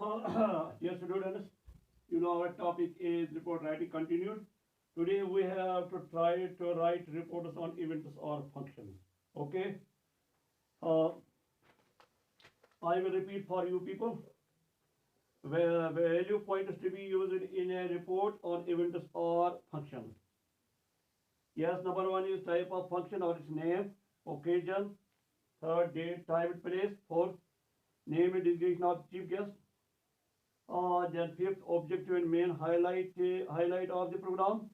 Dear students, you know our topic is report writing continued. Today we have to try to write reports on events or functions. Okay, uh, I will repeat for you people. Where value points to be used in a report on events or function. Yes, number one is type of function or its name, occasion, third date, time, and place, fourth name and designation of chief guest. Then fifth, objective and main highlight of the program,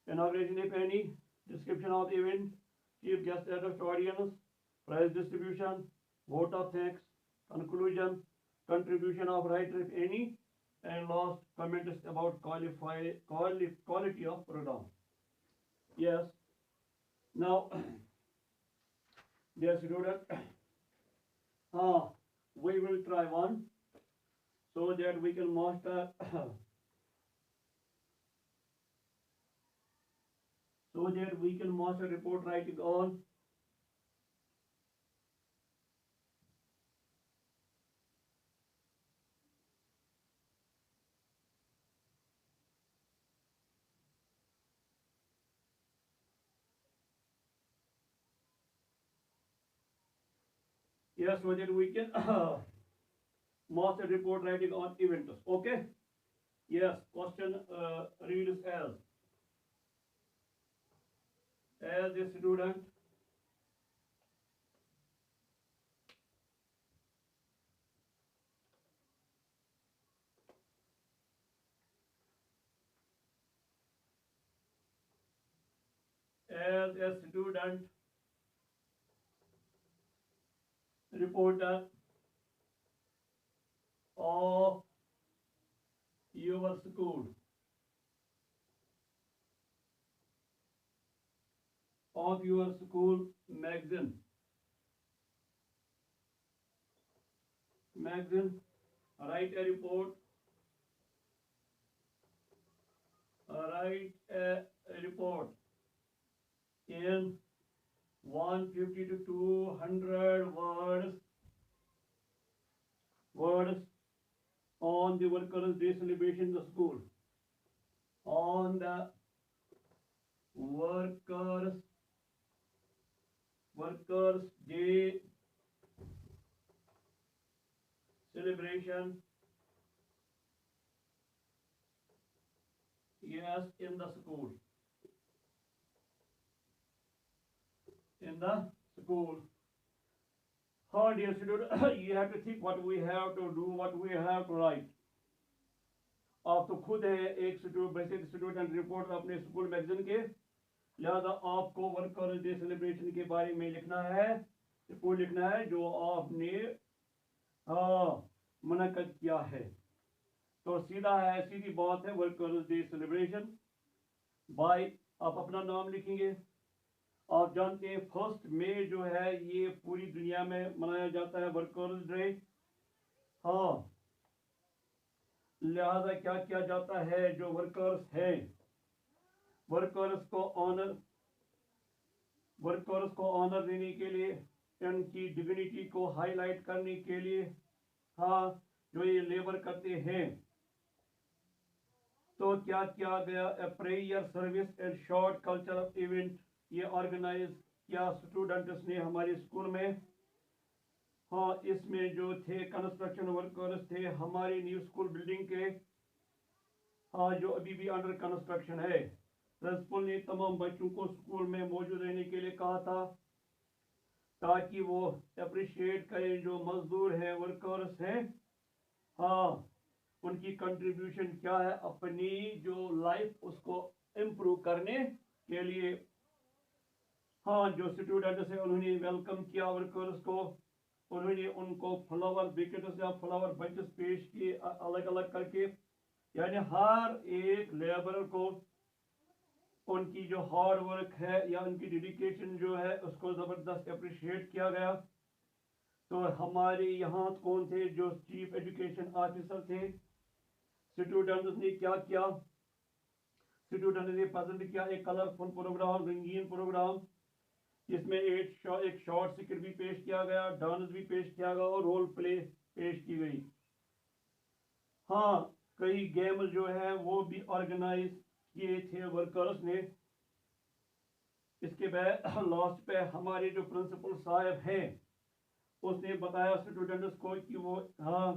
inauguration if any, description of the event, chief guest address to audience, prize distribution, vote of thanks, conclusion, contribution of writer if any, and last comment is about quality of program. Yes. Now, dear student, we will try one so that we can master so that we can master report writing on. Yes, so that we can master report writing on events. Okay. Yes. Question reads as a student. As a student reporter of your school magazine write a report in 150 to 200 words on the workers day celebration in the school, on the workers day celebration. Yes, in the school. How, dear student, you have to think what we have to do, what we have to write. आप तो खुद है एक student reporter अपने school magazine के, लिहाजा आपको worker day celebration के बारे में लिखना है, रिपोर्ट लिखना है जो आपने मुनक्कद किया है। तो सीधी बात है वर्कर्स डे सेलिब्रेशन बाय, आप अपना नाम लिखेंगे। आप जानते हैं 1 मई जो है ये पूरी दुनिया में मनाया जाता है वर्कर्स डे। लिहाजा क्या किया जाता है, जो वर्कर्स हैं वर्कर्स को ऑनर देने के लिए, उनकी डिग्निटी को हाईलाइट करने के लिए, जो ये लेबर करते हैं, तो क्या किया गया, prayer service and short cultural event ये ऑर्गेनाइज किया स्टूडेंट्स ने हमारे स्कूल में। इसमें जो थे कंस्ट्रक्शन वर्कर्स थे हमारी न्यू स्कूल बिल्डिंग के, जो अभी भी अंडर कंस्ट्रक्शन है। प्रिंसिपल ने तमाम बच्चों को स्कूल में मौजूद रहने के लिए कहा था ताकि वो अप्रिशिएट करें जो मजदूर हैं, वर्कर्स हैं, उनकी कंट्रीब्यूशन क्या है अपनी जो लाइफ उसको इम्प्रूव करने के लिए। जो स्टूडेंट्स हैं उन्होंने वेलकम किया वर्कर्स को, उन्होंने उनको फ्लावर बिकेट्स या फ्लावर बंचेस पेश किए अलग अलग करके, यानी हर एक लेबर को उनकी जो हार्ड वर्क है या उनकी डेडिकेशन जो है उसको ज़बरदस्त अप्रिशिएट किया गया। तो हमारे यहाँ कौन थे, जो चीफ एजुकेशन ऑफिसर थे, स्टूडेंट्स ने क्या किया, स्टूडेंट्स ने प्रेजेंट किया एक कलरफुल प्रोग्राम, रंगीन प्रोग्राम, जिसमें एक शॉर्ट स्किट भी पेश किया गया, डांस भी पेश किया गया और रोल प्ले पेश की गई। हाँ, कई गेम जो है वो भी ऑर्गेनाइज किए थे वर्कर्स ने। इसके बाद लास्ट पे हमारे जो प्रिंसिपल साहब हैं उसने बताया स्टूडेंट्स को कि वो हाँ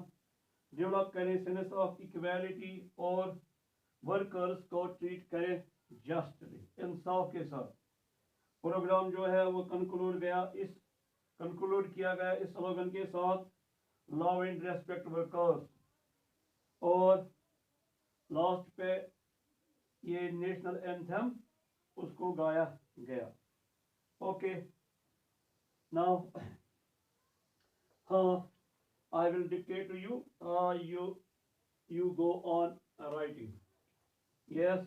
डेवलप करें सेंस ऑफ इक्वालिटी और वर्कर्स को ट्रीट करें जस्टली, इंसाफ के साथ। प्रोग्राम जो है वो कंक्लूड किया गया इस स्लोगन के साथ, लव एंड रेस्पेक्ट वर्कर्स। और लास्ट पे ये नेशनल एंथम उसको गाया गया। ओके, नाउ हाँ, I will dictate to you, you go on writing. Yes,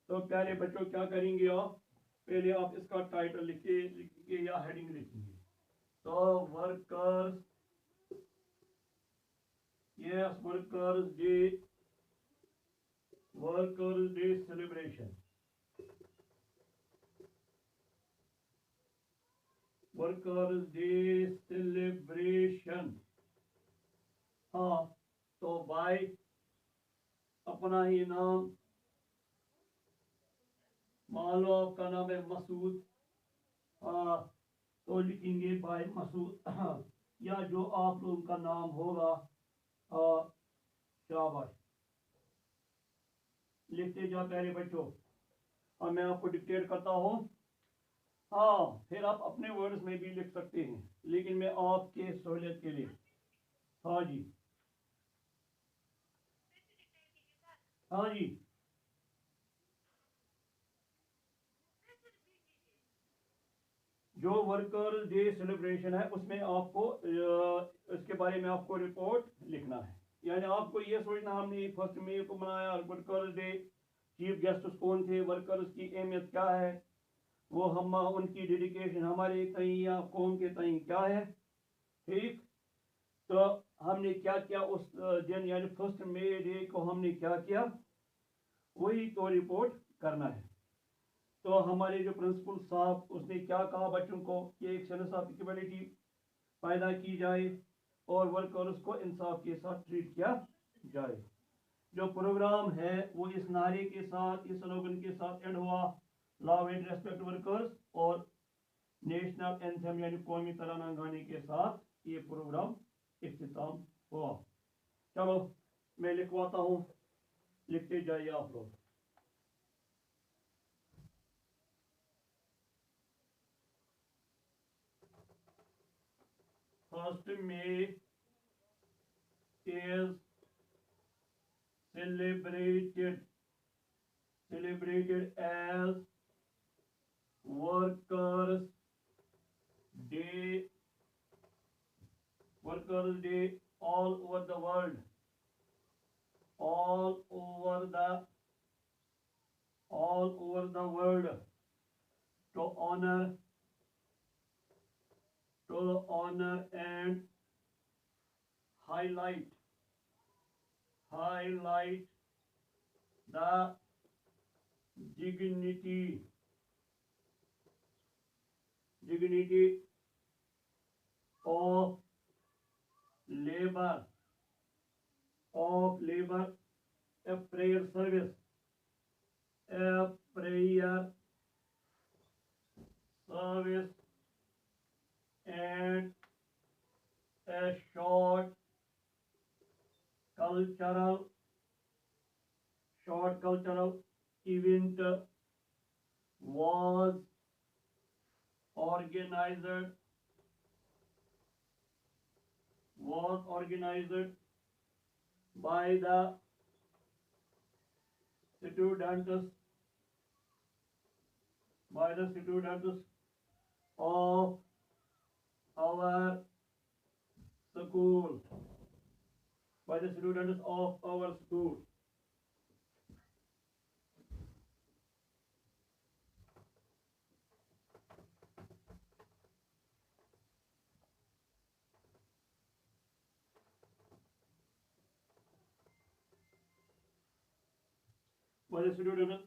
तो प्यारे बच्चों क्या करेंगे आप, पहले आप इसका टाइटल लिखेंगे या हेडिंग लिखेंगे। तो workers, yes, workers day celebration, workers day celebration. हाँ, तो भाई अपना ही नाम, मान लो आपका नाम है मसूद, हाँ तो लिखेंगे भाई मसूद या जो आप लोगों का नाम होगा। हाँ, शाबाश, लिखते जा प्यारे बच्चों। अब मैं आपको डिक्टेट करता हूँ। हाँ, फिर आप अपने वर्ड्स में भी लिख सकते हैं, लेकिन मैं आपके सहूलियत के लिए। हाँ जी, हाँ जी। जो वर्कर डे सेलिब्रेशन है उसमें आपको इसके बारे में आपको रिपोर्ट लिखना है। यानी आपको ये सोचना हमने 1 मई को मनाया वर्कर्स डे, चीफ गेस्ट कौन थे, वर्कर्स की अहमियत क्या है, वो हम उनकी डेडिकेशन हमारे तई या कौम के तई क्या है। ठीक, तो हमने क्या किया उस दिन, यानी 1 मई डे को हमने क्या किया, वही तो रिपोर्ट करना है। तो हमारे जो प्रिंसिपल साहब उसने क्या कहा बच्चों को कि एक सेंस ऑफ इक्वलिटी पैदा की जाए और वर्कर्स को इंसाफ के साथ ट्रीट किया जाए। जो प्रोग्राम है वो इस नारे के साथ, इस स्लोगन के साथ एंड हुआ, लव एंड रेस्पेक्ट वर्कर्स, और नेशनल एंथम यानी कौमी तराना गाने के साथ ये प्रोग्राम इख्तिताम हुआ। चलो मैं लिखवाता हूँ, लिखते जाइए आप लोग। 1 May is celebrated as workers day, workers day all over the world, all over the world, to honor and highlight the dignity of labor, a prayer service, and a short cultural event was organized by the students of our school, by the students of our school. By the students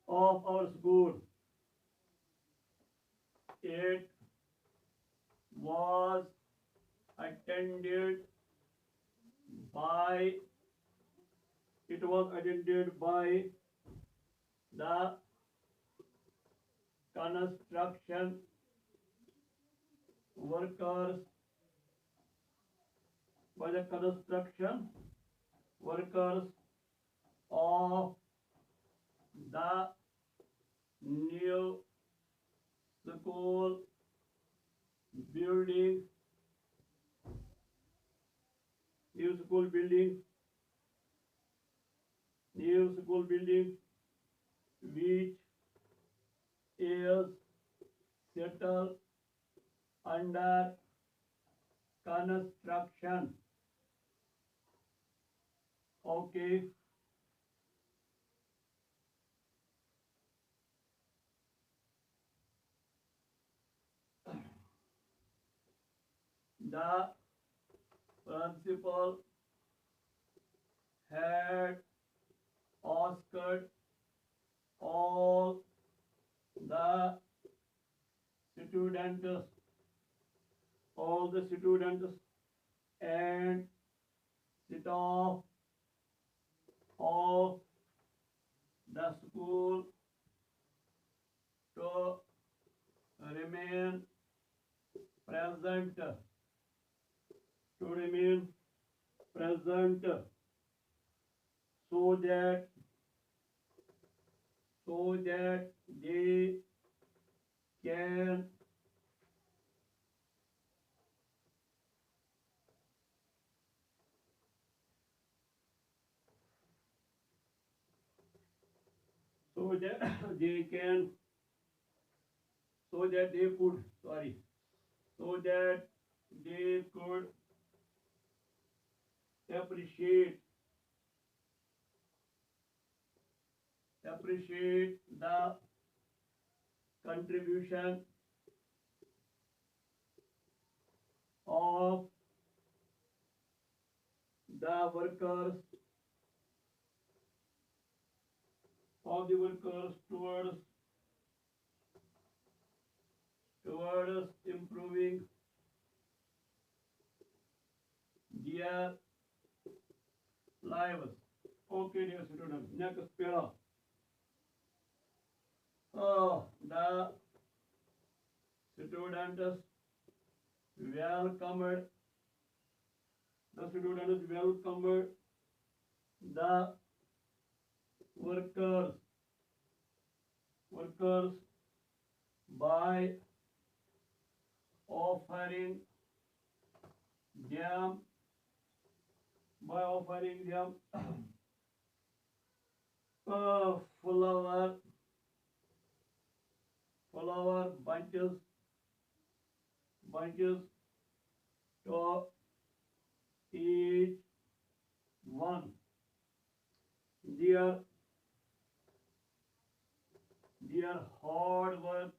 of our school. It was attended by It was attended by the construction workers, by the construction workers of the new school building, new school building, new school building, which is settled under construction. Okay. The principal had asked all the students, and staff of the school to remain present, so that they can so that they can so that they could sorry so that they could appreciate the contribution of the workers towards improving their lives. Okay, dear students, next para. The students welcomed the workers by offering them flower bunches to each one. Their hard work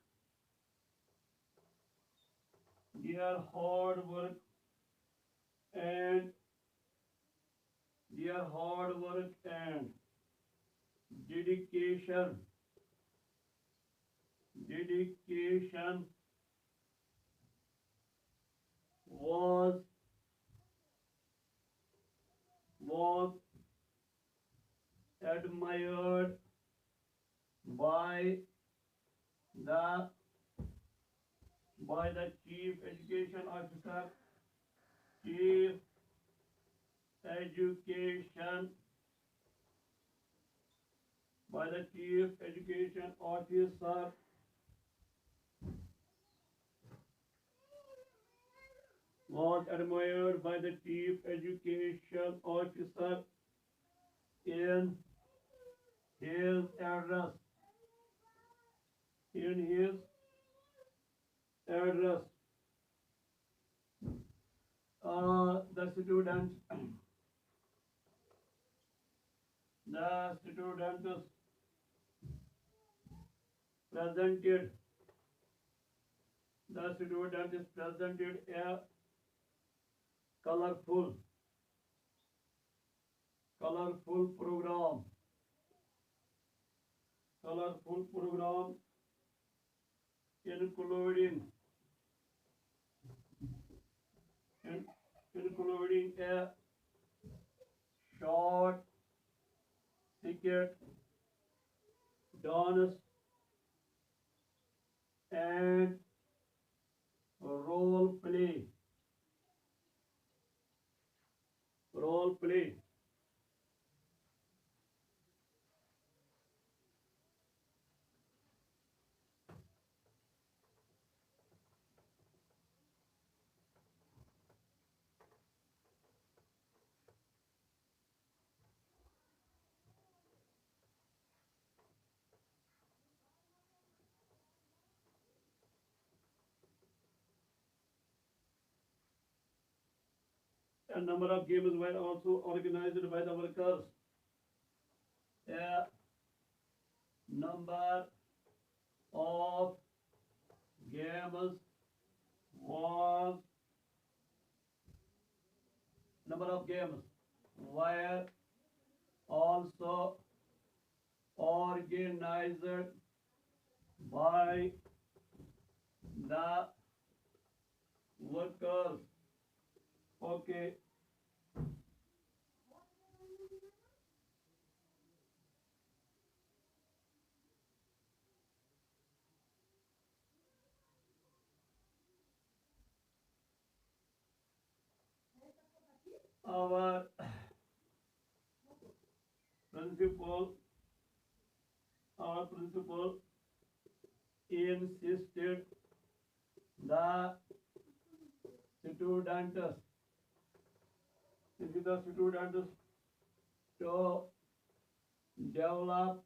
and dedication was admired by the chief education officer chief education by the chief education officer was admired by the chief education officer in his address. The students presented a colorful program including a short cricket, dance, and role play. Role play. A number of games were also organized by the workers. A number of games was number of games were also organized by the workers. Okay. Our principal, our principal insisted the students, to develop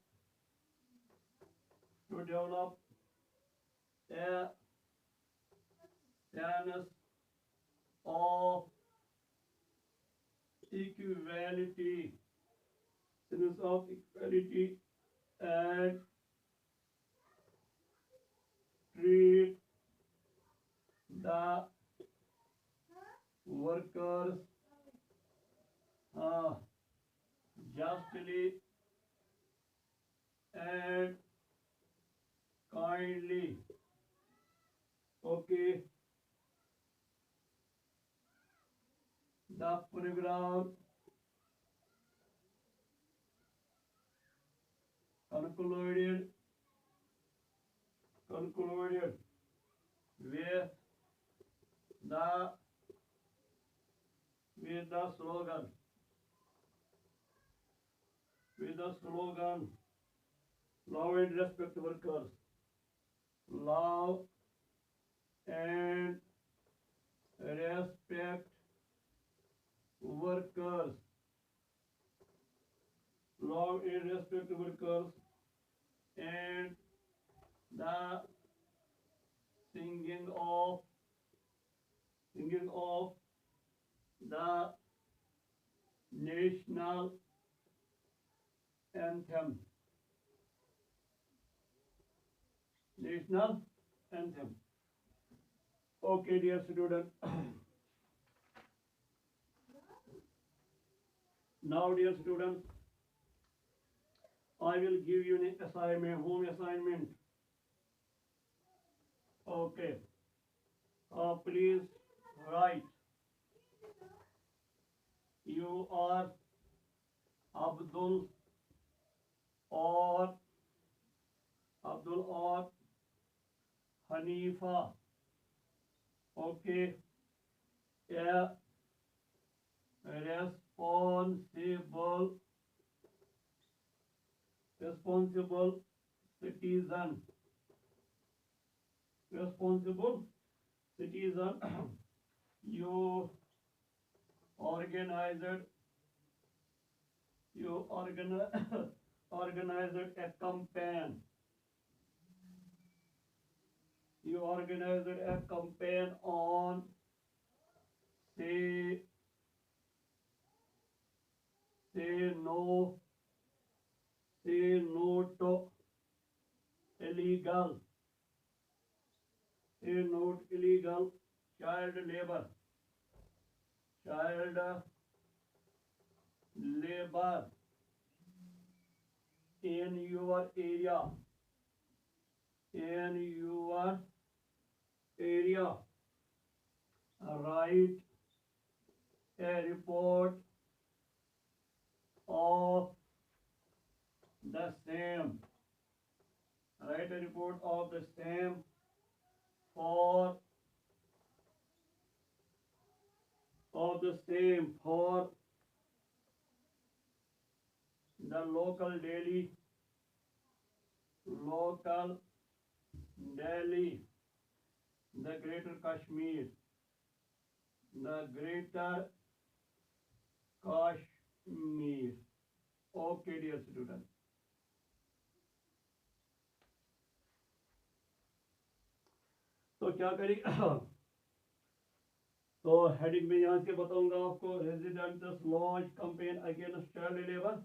a sense of equality, and treat the workers uh, justly and kindly. Okay, the program concluded with the slogan love and respect workers, love and respect workers, love and respect workers, and the singing of the national anthem. National anthem. Okay, dear student. Now, dear students, I will give you an assignment, home assignment. Okay. Please write. You are Abdul or Hanifa. Okay. A responsible citizen. Responsible citizen. You organized organized a campaign. You organized a campaign on say no to illegal child labor in your area. Write a report of the same. Write a report of the same for the local Delhi, the Greater Kashmir, Okay, dear student. तो क्या करेंगे? तो heading में यहाँ से बताऊंगा आपको, residents launch campaign against child labour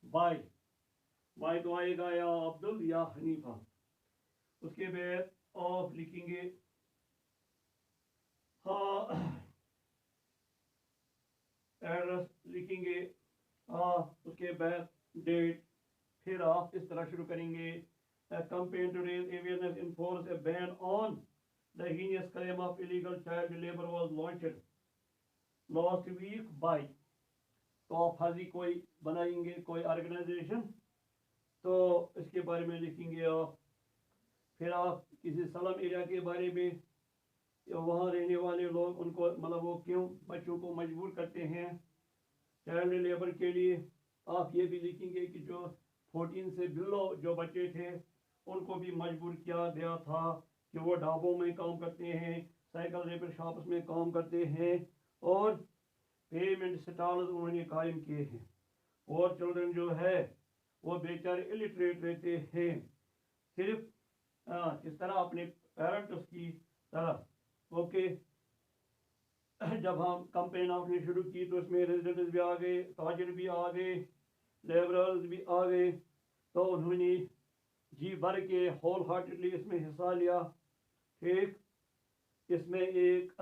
by तो आएगा या अब्दुल या हनीफा। उसके बाद ऑफ लिखेंगे, हाँ एड्रेस लिखेंगे, हाँ उसके बाद डेट, फिर आप इस तरह शुरू करेंगे, campaign to raise awareness enforce a ban on the heinous crime of illegal child labor was launched last week by, तो आप हाजी कोई बनाएंगे, कोई ऑर्गेनाइजेशन, तो इसके बारे में लिखेंगे आप। फिर आप किसी स्लम एरिया के बारे में, वहाँ रहने वाले लोग उनको मतलब वो क्यों बच्चों को मजबूर करते हैं चाइल्ड लेबर के लिए। आप ये भी लिखेंगे कि जो 14 से बिलो जो बच्चे थे उनको भी मजबूर किया गया था कि वो ढाबों में काम करते हैं, साइकिल रिपेयर शॉप्स में काम करते हैं और पेमेंट स्टॉल्स उन्होंने कायम किए हैं। और चिल्ड्रन जो है वो बेचारे इलिटरेट रहते हैं, सिर्फ इस तरह अपने पेरेंट्स की तरह। ओके, जब हम कैंपेन आपने शुरू की तो इसमें रेजिडेंट्स भी आ गए, ताजिर भी आ गए, लेबरर्स भी आ गए, तो उन्होंने जी भर के होल हार्टेडली इसमें हिस्सा लिया। ठीक, इसमें एक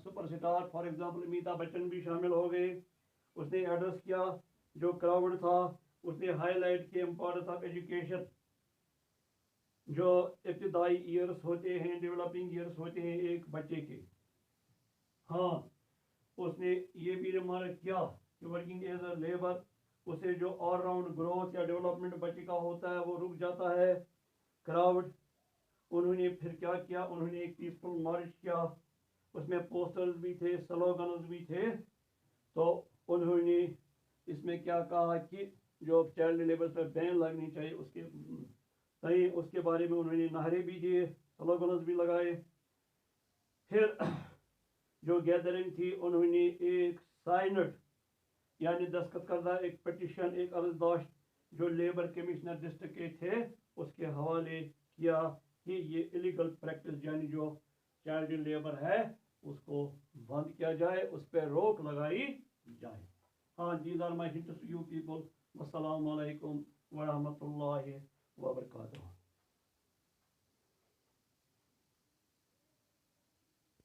superstar for example Amitabh Bachchan भी शामिल हो गए। उसने एड्रेस किया जो क्राउड था, उसने हाईलाइट किया इम्पोर्टेंस ऑफ एजुकेशन, जो इब्तिदाई ईयर्स होते हैं, डेवलपिंग ईयर्स होते हैं एक बच्चे के। हाँ, उसने ये भी रिमार्क किया कि वर्किंग एज अ लेबर उसे जो ऑलराउंड ग्रोथ या डेवलपमेंट बच्चे का होता है वो रुक जाता है। क्राउड, उन्होंने फिर क्या किया, उन्होंने एक पीसफुल मार्च किया, उसमें पोस्टर्स भी थे, स्लोगन्स भी थे। तो उन्होंने इसमें क्या कहा कि जो चाइल्ड लेबर पर बैन लगनी चाहिए उसके सही, उसके बारे में उन्होंने नारे भी दिए, स्लोगन्स भी लगाए। फिर जो गैदरिंग थी उन्होंने एक साइनड यानी दस्तखत करदा एक पिटिशन, एक अर्जदाश्त जो लेबर कमिश्नर डिस्ट्रिक्ट के थे उसके हवाले किया कि ये इलीगल प्रैक्टिस यानी जो चाइल्ड लेबर है उसको बंद किया जाए, उस पर रोक लगाई जाए। हाँ, these are my hints to you people. अस्सलाम वालेकुम व रहमतुल्लाहि व बरकातहू।